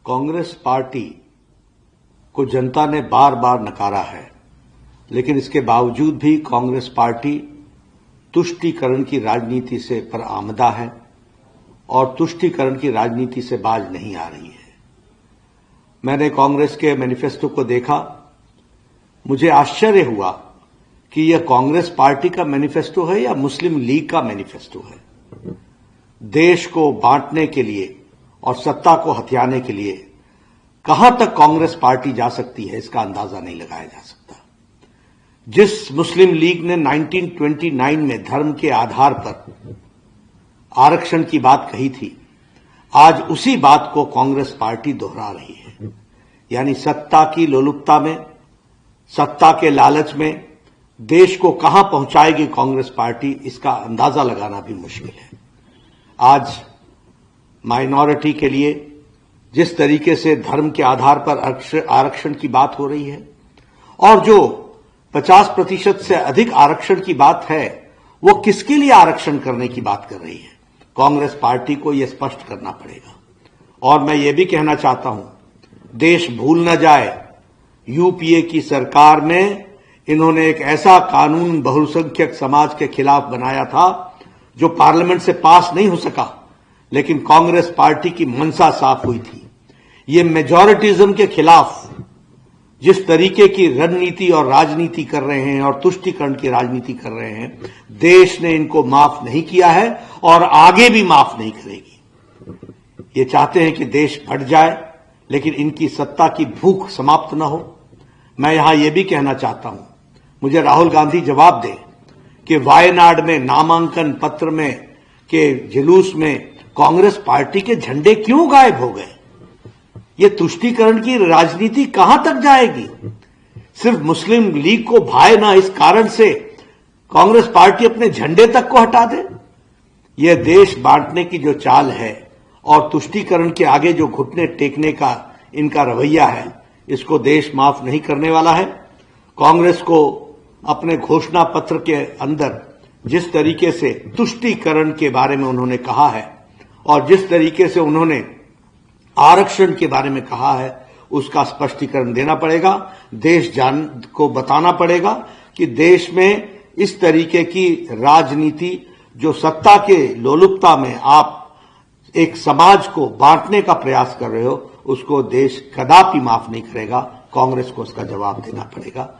Congress party को जनता ने बार बार नकारा है, लेकिन इसके बावजूद भी कांग्रेस पार्टी तुष्टीकरण की राजनीति से बरआमदा है और तुष्टीकरण की राजनीति से बाज नहीं आ रही है। मैंने कांग्रेस के मैनिफेस्टो को देखा, मुझे आश्चर्य हुआ कि यह कांग्रेस पार्टी का मैनिफेस्टो है या मुस्लिम लीग का मैनिफेस्टो है। देश को बांटने के लिए और सत्ता को हथियाने के लिए कहां तक कांग्रेस पार्टी जा सकती है, इसका अंदाजा नहीं लगाया जा सकता। जिस मुस्लिम लीग ने 1929 में धर्म के आधार पर आरक्षण की बात कही थी, आज उसी बात को कांग्रेस पार्टी दोहरा रही है। यानी सत्ता की लोलुपता में, सत्ता के लालच में देश को कहां पहुंचाएगी कांग्रेस पार्टी, इसका अंदाजा लगाना भी मुश्किल है। आज माइनॉरिटी के लिए जिस तरीके से धर्म के आधार पर आरक्षण की बात हो रही है और जो 50% से अधिक आरक्षण की बात है, वो किसके लिए आरक्षण करने की बात कर रही है, कांग्रेस पार्टी को यह स्पष्ट करना पड़ेगा। और मैं ये भी कहना चाहता हूं, देश भूल न जाए, यूपीए की सरकार में इन्होंने एक ऐसा कानून बहुसंख्यक समाज के खिलाफ बनाया था जो पार्लियामेंट से पास नहीं हो सका, लेकिन कांग्रेस पार्टी की मंशा साफ हुई थी। ये मेजॉरिटिज्म के खिलाफ जिस तरीके की रणनीति और राजनीति कर रहे हैं और तुष्टीकरण की राजनीति कर रहे हैं, देश ने इनको माफ नहीं किया है और आगे भी माफ नहीं करेगी। ये चाहते हैं कि देश फट जाए, लेकिन इनकी सत्ता की भूख समाप्त न हो। मैं यहां यह भी कहना चाहता हूं, मुझे राहुल गांधी जवाब दे कि वायनाड में नामांकन पत्र में के जुलूस में कांग्रेस पार्टी के झंडे क्यों गायब हो गए? ये तुष्टीकरण की राजनीति कहां तक जाएगी? सिर्फ मुस्लिम लीग को भाए ना, इस कारण से कांग्रेस पार्टी अपने झंडे तक को हटा दे। यह देश बांटने की जो चाल है और तुष्टीकरण के आगे जो घुटने टेकने का इनका रवैया है, इसको देश माफ नहीं करने वाला है। कांग्रेस को अपने घोषणा पत्र के अंदर जिस तरीके से तुष्टीकरण के बारे में उन्होंने कहा है और जिस तरीके से उन्होंने आरक्षण के बारे में कहा है, उसका स्पष्टीकरण देना पड़ेगा। देश जान को बताना पड़ेगा कि देश में इस तरीके की राजनीति, जो सत्ता के लोलुपता में आप एक समाज को बांटने का प्रयास कर रहे हो, उसको देश कदापि माफ नहीं करेगा। कांग्रेस को उसका जवाब देना पड़ेगा।